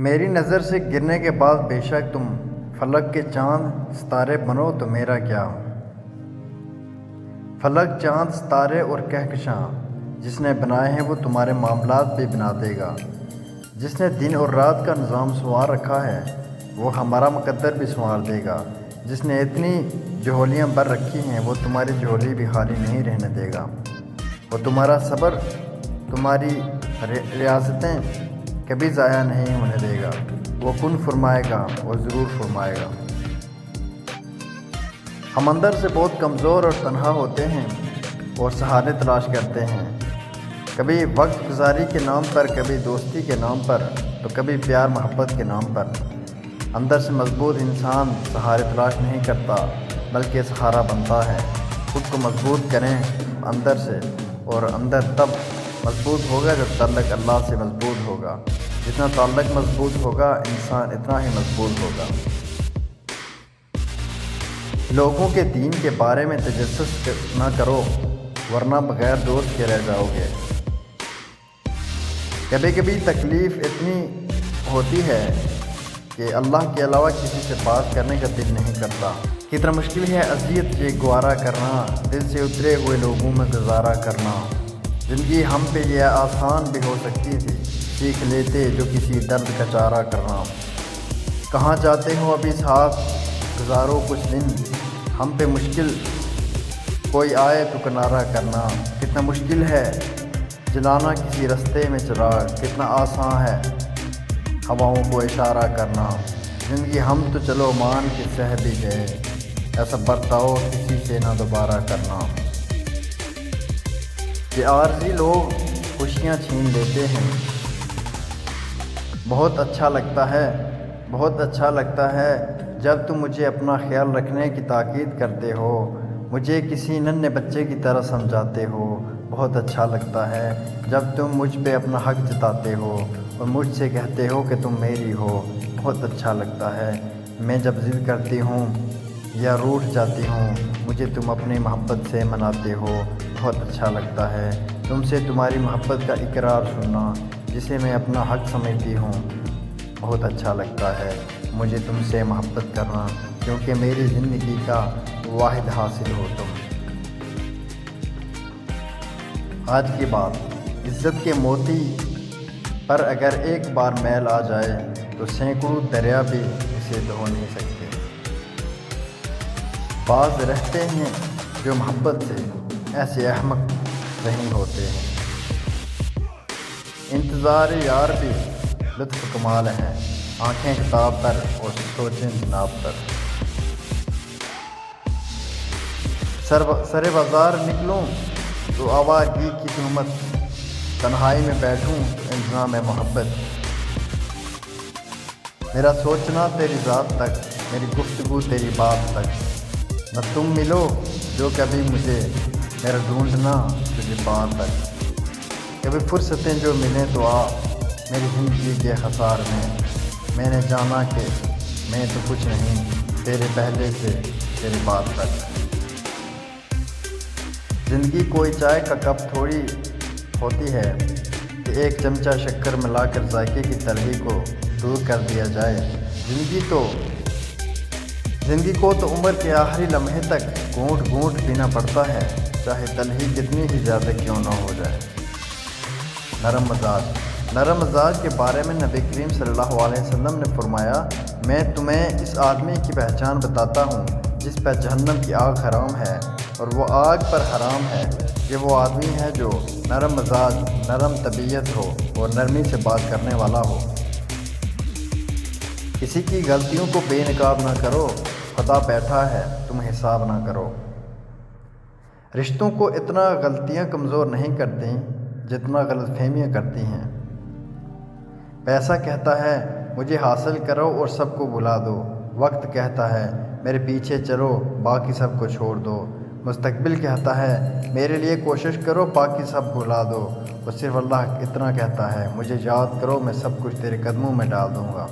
میری نظر سے گرنے کے بعد بے شک تم فلک کے چاند ستارے بنو تو میرا کیا۔ فلک چاند ستارے اور کہکشاں جس نے بنائے ہیں وہ تمہارے معاملات بھی بنا دے گا۔ جس نے دن اور رات کا نظام سنوار رکھا ہے وہ ہمارا مقدر بھی سنوار دے گا۔ جس نے اتنی جھولیاں بھر رکھی ہیں وہ تمہاری جھولی بھی خالی نہیں رہنے دے گا۔ وہ تمہارا صبر، تمہاری ریاستیں کبھی ضائع نہیں ہونے دے گا۔ وہ کن فرمائے گا اور ضرور فرمائے گا۔ ہم اندر سے بہت کمزور اور تنہا ہوتے ہیں اور سہارے تلاش کرتے ہیں، کبھی وقت گزاری کے نام پر، کبھی دوستی کے نام پر، تو کبھی پیار محبت کے نام پر۔ اندر سے مضبوط انسان سہارے تلاش نہیں کرتا بلکہ سہارا بنتا ہے۔ خود کو مضبوط کریں اندر سے، اور اندر تب مضبوط ہوگا جب تعلق اللہ سے مضبوط ہوگا۔ جتنا تعلق مضبوط ہوگا انسان اتنا ہی مضبوط ہوگا۔ لوگوں کے دین کے بارے میں تجسس نہ کرو ورنہ بغیر دوست کے رہ جاؤ گے۔ کبھی کبھی تکلیف اتنی ہوتی ہے کہ اللہ کے علاوہ کسی سے بات کرنے کا دل نہیں کرتا۔ کتنا مشکل ہے اذیت یہ گوارا کرنا، دل سے اترے ہوئے لوگوں میں گزارا کرنا۔ زندگی ہم پہ یہ آسان بھی ہو سکتی تھی، سیکھ لیتے جو کسی درد کا چارہ کرنا۔ کہاں جاتے ہو ابھی ساتھ گزارو کچھ دن، ہم پہ مشکل کوئی آئے تو کنارہ کرنا۔ کتنا مشکل ہے جلانا کسی رستے میں چراغ، کتنا آسان ہے ہواؤں کو اشارہ کرنا۔ زندگی ہم تو چلو مان کے سہ بھی گئے، ایسا برتاؤ کسی سے نہ دوبارہ کرنا۔ کہ عارضی لوگ خوشیاں چھین لیتے ہیں، بہت اچھا لگتا ہے جب تم مجھے اپنا خیال رکھنے کی تاکید کرتے ہو، مجھے کسی ننھے بچے کی طرح سمجھاتے ہو۔ بہت اچھا لگتا ہے جب تم مجھ پہ اپنا حق جتاتے ہو اور مجھ سے کہتے ہو کہ تم میری ہو۔ بہت اچھا لگتا ہے میں جب ضد کرتی ہوں یا روٹھ جاتی ہوں، مجھے تم اپنی محبت سے مناتے ہو۔ بہت اچھا لگتا ہے تم سے تمہاری محبت کا اقرار سننا جسے میں اپنا حق سمجھتی ہوں۔ بہت اچھا لگتا ہے مجھے تم سے محبت کرنا کیونکہ میری زندگی کا واحد حاصل ہو تم۔ آج کی بات، عزت کے موتی پر اگر ایک بار میل آ جائے تو سینکڑوں دریا بھی اسے دھو نہیں سکتے۔ بعض رہتے ہیں جو محبت سے ایسے احمق نہیں ہوتے ہیں۔ انتظار یار بھی لطف کمال ہے، آنکھیں کتاب پر اور سوچیں جناب پر۔ سر بازار نکلوں تو آوارگی کی تہمت، تنہائی میں بیٹھوں تو انتظام محبت۔ میرا سوچنا تیری ذات تک، میری گفتگو تیری بات تک۔ نہ تم ملو جو کبھی مجھے، میرا ڈھونڈنا تجھے پاں تک۔ کبھی فرصتیں جو ملیں تو آ میری زندگی کے خسار میں۔ میں نے جانا کہ میں تو کچھ نہیں، تیرے پہلے سے تیرے بعد تک۔ زندگی کوئی چائے کا کپ تھوڑی ہوتی ہے کہ ایک چمچہ شکر ملا کر ذائقے کی تلخی کو دور کر دیا جائے۔ زندگی کو تو عمر کے آخری لمحے تک گھونٹ گھونٹ پینا پڑتا ہے، چاہے تلخی کتنی ہی زیادہ کیوں نہ ہو جائے۔ نرم مزاج کے بارے میں نبی کریم صلی اللہ علیہ وسلم نے فرمایا، میں تمہیں اس آدمی کی پہچان بتاتا ہوں جس پر جہنم کی آگ حرام ہے اور وہ آگ پر حرام ہے۔ یہ وہ آدمی ہے جو نرم مزاج، نرم طبیعت ہو اور نرمی سے بات کرنے والا ہو۔ کسی کی غلطیوں کو بے نقاب نہ کرو، خدا بیٹھا ہے تم حساب نہ کرو۔ رشتوں کو اتنا غلطیاں کمزور نہیں کرتی جتنا غلط فہمیاں کرتی ہیں۔ پیسہ کہتا ہے مجھے حاصل کرو اور سب کو بھلا دو، وقت کہتا ہے میرے پیچھے چلو باقی سب کو چھوڑ دو، مستقبل کہتا ہے میرے لیے کوشش کرو باقی سب بھلا دو، اور صرف اللہ اتنا کہتا ہے مجھے یاد کرو میں سب کچھ تیرے قدموں میں ڈال دوں گا۔